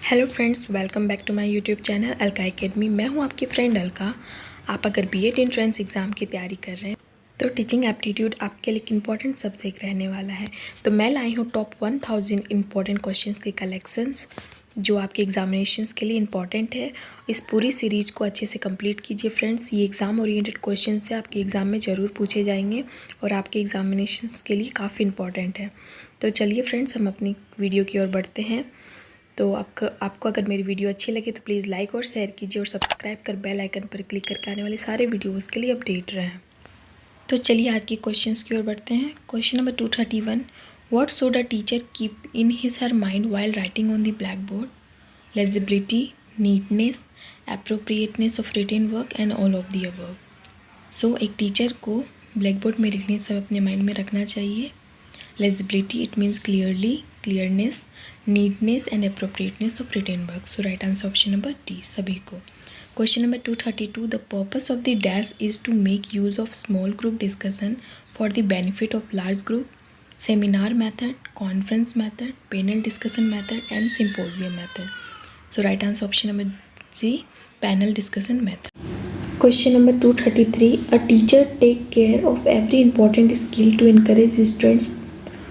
Hello friends, welcome back to my YouTube channel Alka academy. मैं हूं आपकी फ्रेंड अलका। आप अगर बीएड एंट्रेंस एग्ज़ाम की तैयारी कर रहे हैं तो टीचिंग एप्टीट्यूड आपके लिए एक इम्पॉर्टेंट सब्जेक्ट रहने वाला है। तो मैं लाई हूं टॉप 1000 इम्पॉर्टेंट क्वेश्चंस के कलेक्शंस जो आपके एग्जामिनेशंस के लिए इम्पॉर्टेंट है। इस पूरी सीरीज़ को अच्छे से कंप्लीट कीजिए फ्रेंड्स। ये एग्ज़ाम ओरिएंटेड क्वेश्चन से आपके एग्ज़ाम में ज़रूर पूछे जाएंगे और आपके एग्जामिनेशंस के लिए काफ़ी इंपॉर्टेंट है। तो चलिए फ्रेंड्स, हम अपनी वीडियो की ओर बढ़ते हैं। तो आपको अगर मेरी वीडियो अच्छी लगे तो प्लीज़ लाइक और शेयर कीजिए और सब्सक्राइब कर बेल आइकन पर क्लिक करके आने वाले सारे वीडियोस के लिए अपडेट रहें। तो चलिए आज के क्वेश्चंस की ओर बढ़ते हैं। Question number 231, what should a teacher keep in his her mind while writing on the black board? Legibility, neatness, appropriateness of written work and all of the above. So एक टीचर को black board में लिखने सब अपने mind में रखना चाहिए। Legibility, it means clearly, clearness, neatness and appropriateness of written work. So right answer option number D सभी को। Question number 232, the purpose of the dash is to make use of small group discussion for the benefit of large group. Seminar method, conference method, panel discussion method and symposium method. So right answer option number C, panel discussion method. Question number 233, a teacher take care of every important skill to encourage students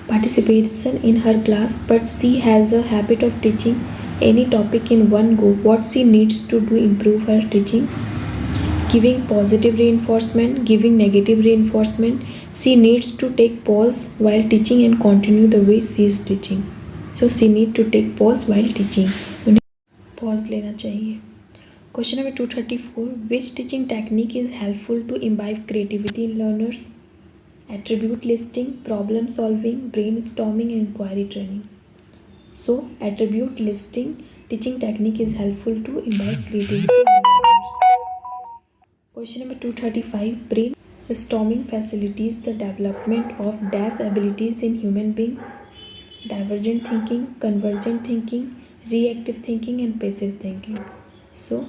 participation in her class, but she has a habit of teaching any topic in one go. What she needs to do improve her teaching? Giving positive reinforcement, giving negative reinforcement. She needs to take pause while teaching and continue the way she is teaching. So she need to take pause while teaching. उन्हें pause लेना चाहिए. Question number 234, which teaching technique is helpful to imbibe creativity in learners? Attribute listing, problem solving, brainstorming and inquiry training. So attribute listing teaching technique is helpful to imbibe creativity in learners. Question number 235, brainstorming facilitates the development of dash abilities in human beings: divergent thinking, convergent thinking, reactive thinking and passive thinking. So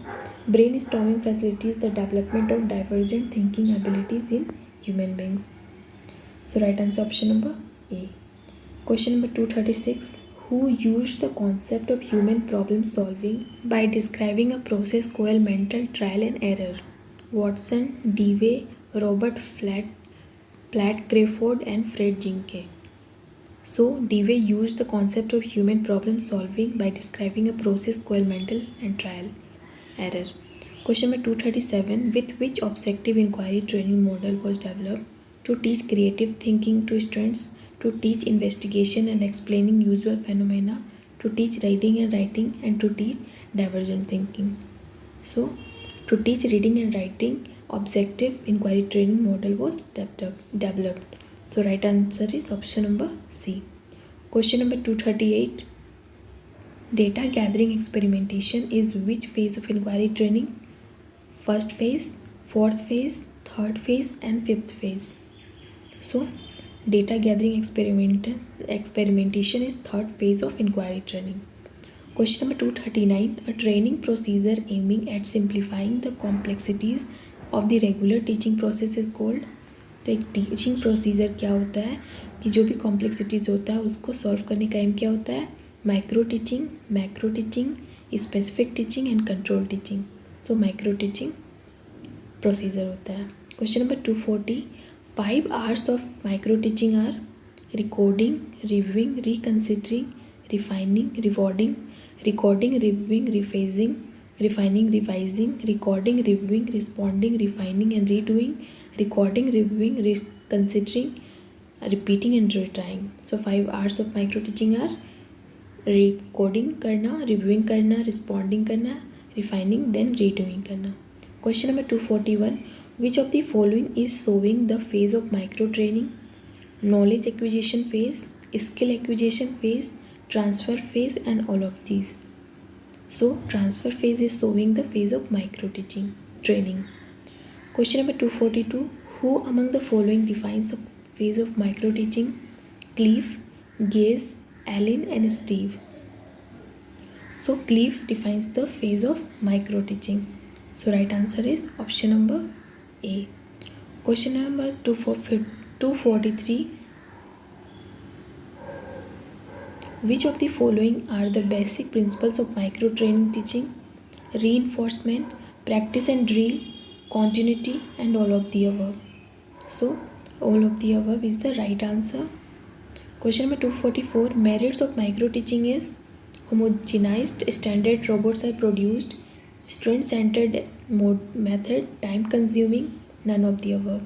brainstorming facilitates the development of divergent thinking abilities in human beings. So right answer option number A. Question number 236, who used the concept of human problem solving by describing a process called mental trial and error? Watson, Dewey, Robert Platt Crayford and Fred Jinke. So Dewey used the concept of human problem solving by describing a process called mental and trial error. Question number 237, with which objective inquiry training model was developed to teach creative thinking to students, to teach investigation and explaining usual phenomena, to teach reading and writing and to teach divergent thinking? So to teach reading and writing, objective inquiry training model was developed. So right answer is option number C. Question number 238, data gathering experimentation is which phase of inquiry training? First phase, fourth phase, third phase and fifth phase. So data gathering experimentation is third phase of inquiry training. Question number 239, a training procedure aiming at simplifying the complexities of the regular teaching process is called? तो एक teaching procedure क्या होता है कि जो भी complexities होता है उसको सॉल्व करने का एम क्या होता है? Micro teaching, macro teaching, specific teaching and control teaching. So micro teaching procedure होता है. Question number 240, 5 hours of micro teaching are recording, reviewing, reconsidering, refining, rewarding, recording, reviewing, rephrasing, refining, revising, recording, reviewing, responding, refining and redoing, recording, reviewing, reconsidering, repeating and retrying. So 5 hours of micro teaching are recording करना, reviewing करना, responding करना, refining, then redoing करना. Question number 241, which of the following is showing the phase of micro training? Knowledge acquisition phase, skill acquisition phase, transfer phase and all of these. So transfer phase is showing the phase of micro teaching training. Question number 242, who among the following defines the phase of micro teaching? Cliff, Gaze, Allen and Steve. So Cliff defines the phase of micro teaching. So right answer is option number A. Question number 243, Which of the following are the basic principles of micro training teaching? Reinforcement, practice and drill, continuity, and all of the above. So all of the above is the right answer. Question number 244. Merits of micro teaching is homogenized standard robots are produced, student-centered method, time-consuming, none of the above.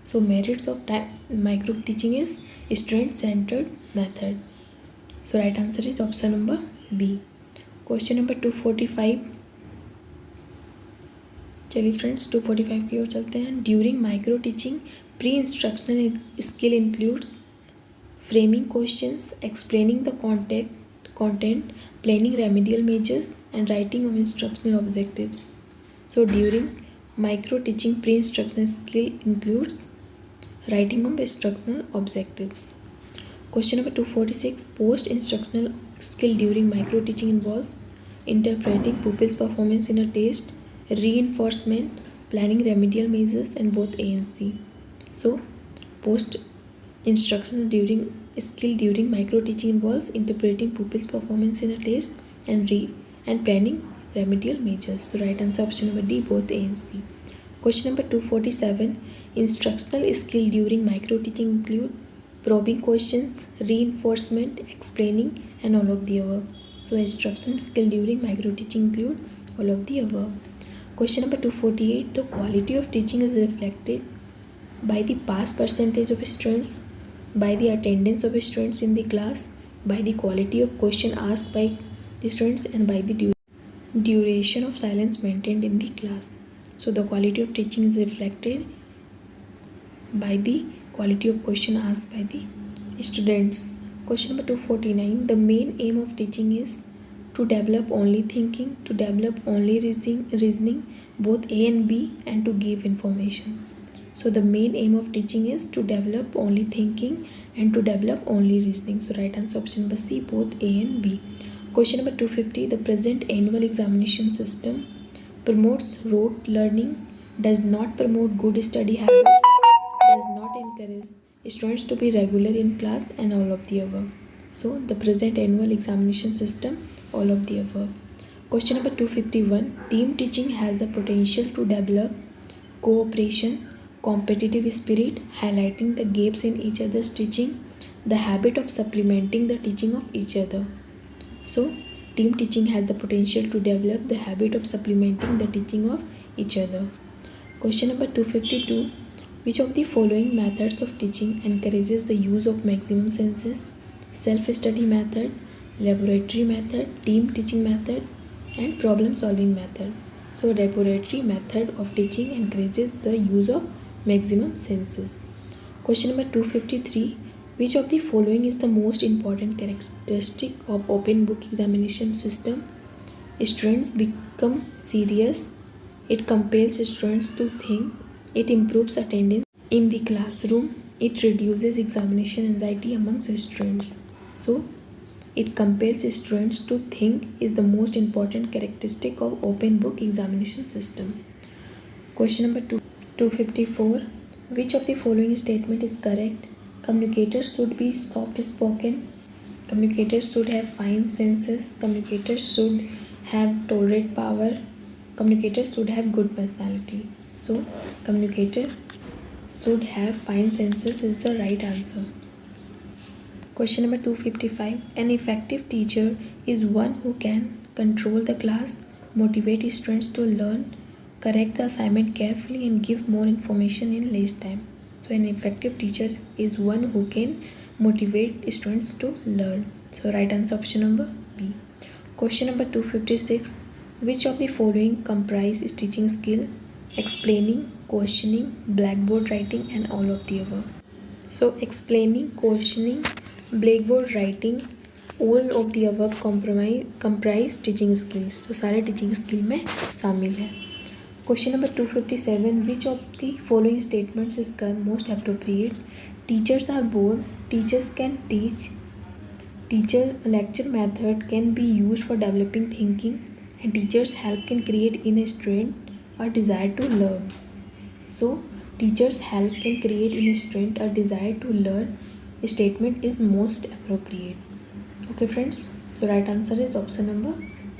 So merits of micro teaching is student-centered method. So right answer is option number B. Question number 245. चलिए friends 245 की ओर चलते हैं. During micro teaching pre instructional skill includes framing questions, explaining the content, planning remedial measures, and writing of instructional objectives. So during micro teaching pre-instructional skill includes writing of instructional objectives. Question number 246. Post-instructional skill during micro teaching involves interpreting pupils' performance in a test, reinforcement, planning remedial measures, and both A and C. So post-instructional skill during micro teaching involves interpreting pupils' performance in a test and planning remedial measures. So right answer option number D, both A and C. Question number 247. Instructional skill during micro teaching include probing questions, reinforcement, explaining, and all of the above. So instructional skill during micro teaching include all of the above. Question number 248. The quality of teaching is reflected by the pass percentage of students, by the attendance of students in the class, by the quality of question asked by the students, and by the duration of silence maintained in the class. So the quality of teaching is reflected by the quality of question asked by the students. Question number 249. The main aim of teaching is to develop only thinking, to develop only reasoning, both A and B, and to give information. So the main aim of teaching is to develop only thinking and to develop only reasoning. So right answer option number C, both A and B. Question number 250. The present annual examination system promotes rote learning, does not promote good study habits, does not encourage students to be regular in class, and all of the above. So the present annual examination system, all of the above. Question number 251. Team teaching has the potential to develop cooperation, competitive spirit, highlighting the gaps in each other's teaching, the habit of supplementing the teaching of each other. So team teaching has the potential to develop the habit of supplementing the teaching of each other. Question number 252. Which of the following methods of teaching encourages the use of maximum senses? Self-study method, laboratory method, team teaching method, and problem solving method. So laboratory method of teaching encourages the use of maximum senses. Question number 253. Which of the following is the most important characteristic of open book examination system? Students become serious. It compels students to think. It improves attendance in the classroom. It reduces examination anxiety amongst students. So it compels students to think is the most important characteristic of open book examination system. Question number 254. Which of the following statement is correct? Communicators should be soft spoken. Communicators should have fine senses. Communicators should have tolerate power. Communicators should have good personality. So communicator should have fine senses is the right answer. Question number 255. An effective teacher is one who can control the class, motivate students to learn, correct the assignment carefully, and give more information in less time. So an effective teacher is one who can motivate students to learn. So right answer option number B. Question number 256. Which of the following comprise teaching skill? Explaining, questioning, blackboard writing, and all of the above. So explaining, questioning, blackboard writing, all of the above comprise teaching skills. तो सारे teaching skill में शामिल है. Question number 257. Which of the following statements is most appropriate? Teachers are bored. Teachers can teach. Teacher lecture method can be used for developing thinking, and teachers help can create in a student a desire to learn. So teachers help can create in a student a desire to learn statement is most appropriate. Okay friends, so right answer is option number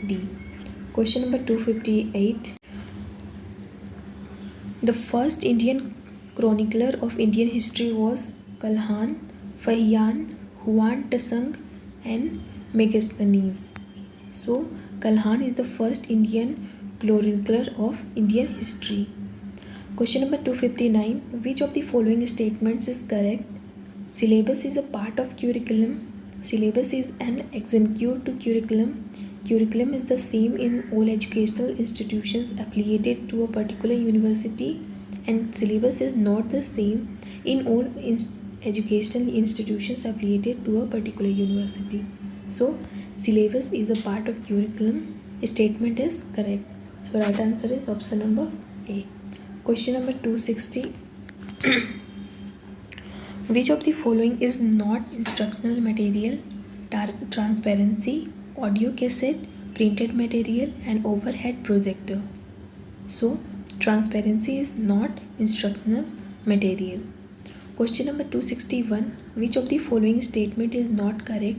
D. Question number 258. The first Indian chronicler of Indian history was Kalhan, Fahian, Huan Tasang and Megasthenes. So Kalhan is the first Indian chronicler of Indian history. Question number 259. Which of the following statements is correct? Syllabus is a part of curriculum. Syllabus is an executive to curriculum. Curriculum is the same in all educational institutions affiliated to a particular university, and syllabus is not the same in all educational institutions affiliated to a particular university. So syllabus is a part of curriculum. Statement is correct. So right answer is option number A. Question number 260. Which of the following is not instructional material? Transparency, audio cassette, printed material and overhead projector. So transparency is not instructional material. Question number 261. Which of the following statement is not correct?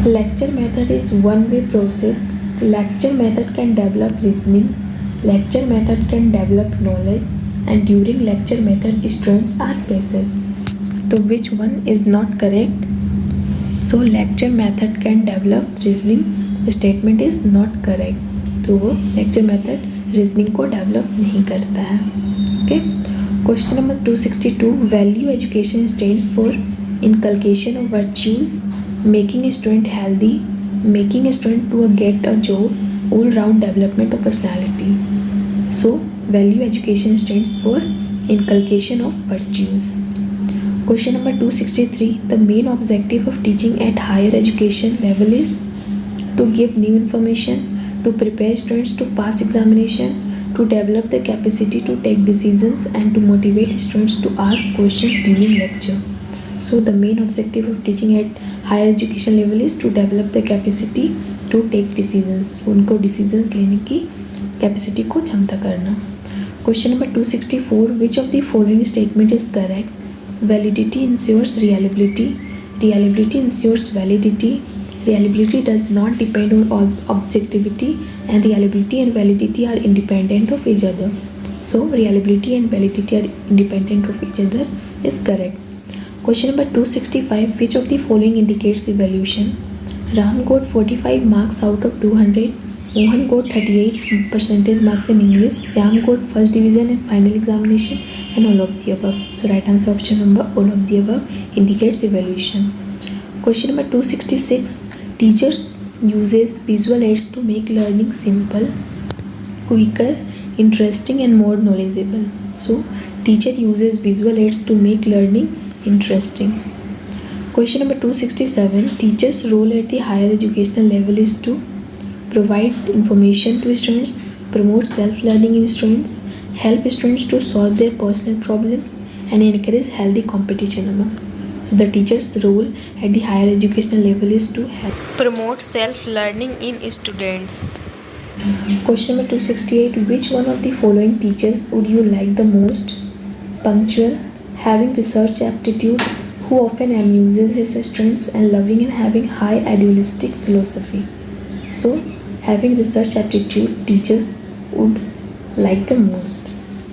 Lecture method is one-way process. Lecture method can develop reasoning. Lecture method can develop knowledge, and during lecture method students are passive. So which one is not correct? So lecture method can develop reasoning statement is not correct. तो वो lecture method reasoning को develop नहीं करता है. Okay. Question number 262. Value education stands for inculcation of virtues, making a student healthy, making a student to get a job, all-round development of personality. So value education stands for inculcation of virtues. Question number 263. The main objective of teaching at higher education level is to give new information, to prepare students to pass examination, to develop the capacity to take decisions and to motivate students to ask questions during lecture. So the main objective of teaching at higher education level is to develop the capacity to take decisions. उनको decisions लेने की capacity को क्षमता करना. Question number 264. Which of the following statement is correct? Validity ensures reliability. Reliability ensures validity. Reliability does not depend on objectivity, and reliability and validity are independent of each other. So reliability and validity are independent of each other is correct. Question number 265. Which of the following indicates evaluation? Ram got 45 marks out of 200. Mohan got 38% marks in English. Syam got first division in final examination, and all of the above. So right answer option number all of the above indicates evaluation. Question number 266. Teachers uses visual aids to make learning simple, quicker, interesting and more knowledgeable. So teacher uses visual aids to make learning interesting. Question number 267. Teachers' role at the higher educational level is to provide information to students, promote self-learning in students, help students to solve their personal problems and encourage healthy competition among. So the teacher's role at the higher educational level is to help promote self-learning in students. Question number 268. Which one of the following teachers would you like the most? Punctual, having research aptitude, who often amuses his students and loving and having high idealistic philosophy. So having research aptitude teachers would like the most.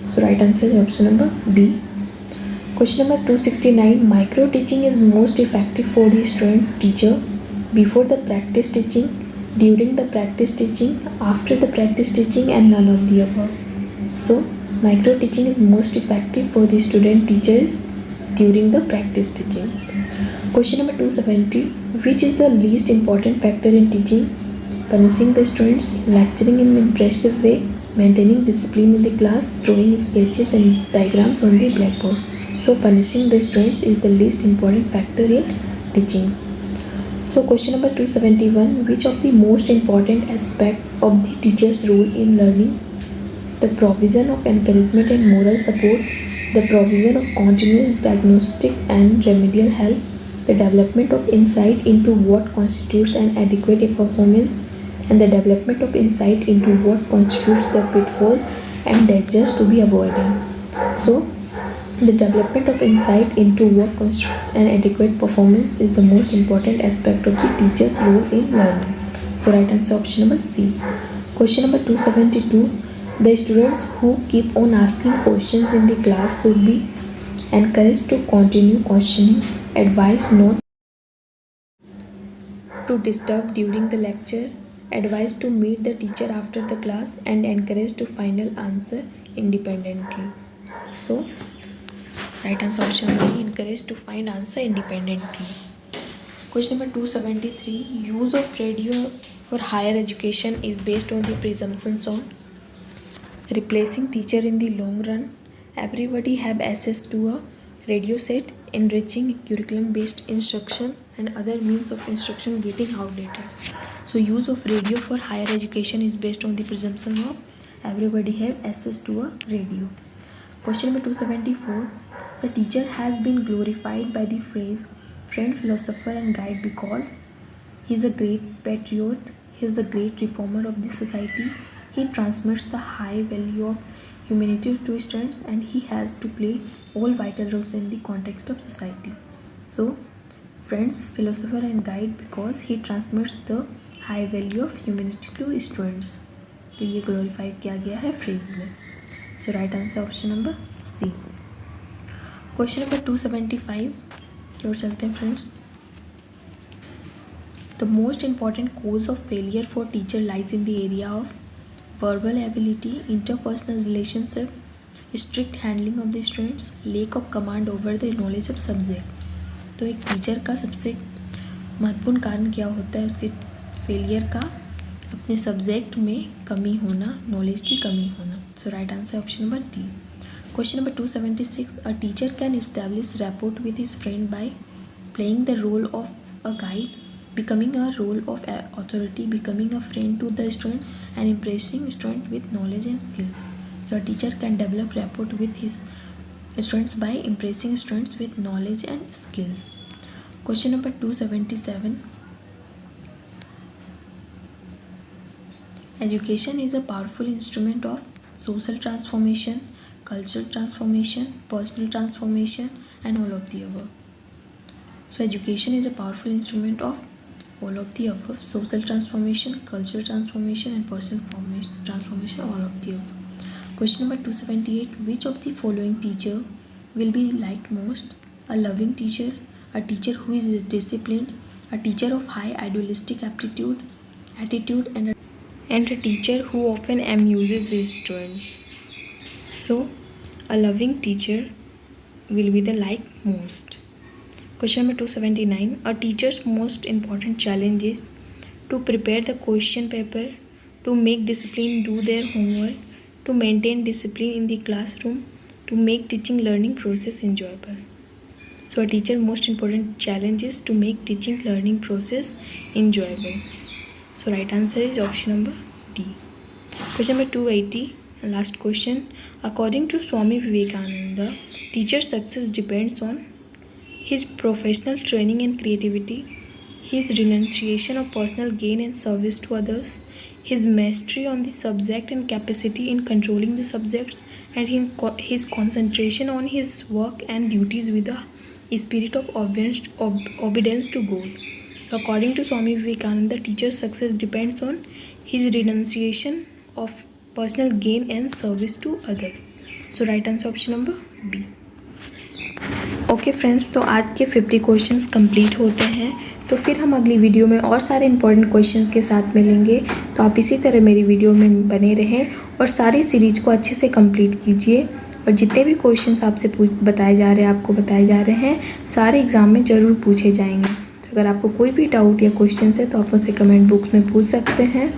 So right answer is option number B. Question number 269. Micro teaching is most effective for the student teacher before the practice teaching, during the practice teaching, after the practice teaching and none of the above. So micro teaching is most effective for the student teachers during the practice teaching. Question number 270. Which is the least important factor in teaching? Punishing the students, lecturing in an impressive way, maintaining discipline in the class, drawing sketches and diagrams on the blackboard. So punishing the students is the least important factor in teaching. So question number 271. Which of the most important aspect of the teacher's role in learning? The provision of encouragement and moral support, the provision of continuous diagnostic and remedial help, the development of insight into what constitutes an adequate performance, and the development of insight into what constitutes the pitfalls and dangers to be avoided. So The development of insight into what constitutes an adequate performance is the most important aspect of the teacher's role in learning. So right answer option number C. Question number 272. The students who keep on asking questions in the class should be encouraged to continue questioning, advised not to disturb during the lecture, advised to meet the teacher after the class, and encouraged to final answer independently. So right answer option number D, encouraged to find answer independently. Question number 273. Use of radio for higher education is based on the presumptions on replacing teacher in the long run, everybody have access to a radio set, enriching curriculum based instruction, and other means of instruction getting outdated. So use of radio for higher education is based on the presumption of everybody have access to a radio. Question number 274. The teacher has been glorified by the phrase friend, philosopher and guide because he is a great patriot, he is a great reformer of the society, he transmits the high value of humanity to students, and he has to play all vital roles in the context of society. So friends, philosopher and guide because he transmits the high value of humanity to students. तो ये glorify किया गया है phrase में. So right answer option number C. Question number 275 की ओर चलते हैं friends. The most important cause of failure for teacher lies in the area of verbal ability, interpersonal relationship, strict handling of the students, lack of command over the knowledge of subject. तो एक teacher का सबसे महत्वपूर्ण कारण क्या होता है उसके फेलियर का? अपने सब्जेक्ट में कमी होना, नॉलेज की कमी होना. So right answer option number D. Question number 276. A teacher can establish rapport with his friend by playing the role of a guide, becoming a role of authority, becoming a friend to the students, and impressing students with knowledge and skills. Your teacher can develop rapport with his students by impressing students with knowledge and skills. Question number 277. Education is a powerful instrument of social transformation, cultural transformation, personal transformation, and all of the above. So education is a powerful instrument of all of the above: social transformation, cultural transformation, and personal transformation, all of the above. Question number 278. Which of the following teacher will be liked most? A loving teacher, a teacher who is disciplined, a teacher of high idealistic attitude, and a teacher who often amuses his students. So a loving teacher will be the liked most. Question number 279. A teacher's most important challenge is to prepare the question paper, to make discipline do their homework, to maintain discipline in the classroom, to make teaching learning process enjoyable. So a teacher's most important challenge is to make teaching learning process enjoyable. So right answer is option number D. Question number 280. Last question. According to Swami Vivekananda, teacher's success depends on his professional training and creativity, his renunciation of personal gain and service to others, his mastery on the subject and capacity in controlling the subjects, and his concentration on his work and duties with a spirit of obedience to God. According to Swami Vivekananda, teacher's success depends on his renunciation of personal gain and service to others. So right answer option number B. Okay friends, तो आज के 50 questions complete होते हैं. तो फिर हम अगली video में और सारे इंपॉर्टेंट क्वेश्चंस के साथ मिलेंगे. तो आप इसी तरह मेरी वीडियो में बने रहें और सारी सीरीज़ को अच्छे से कंप्लीट कीजिए. और जितने भी क्वेश्चंस आपसे बताए जा रहे हैं, आपको बताए जा रहे हैं, सारे एग्ज़ाम में ज़रूर पूछे जाएंगे. तो अगर आपको कोई भी डाउट या क्वेश्चन है तो आप मुझसे कमेंट बॉक्स में पूछ सकते हैं.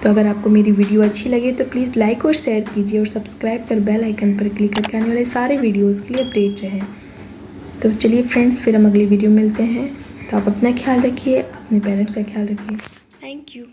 तो अगर आपको मेरी वीडियो अच्छी लगे तो प्लीज़ लाइक और शेयर कीजिए और सब्सक्राइब कर बेल आइकन पर क्लिक करके आने वाले सारे वीडियोज़ के लिए अपडेट रहें. तो चलिए फ्रेंड्स, फिर हम अगली वीडियो में मिलते हैं. तो आप अपना ख्याल रखिए, अपने पेरेंट्स का ख्याल रखिए. Thank you.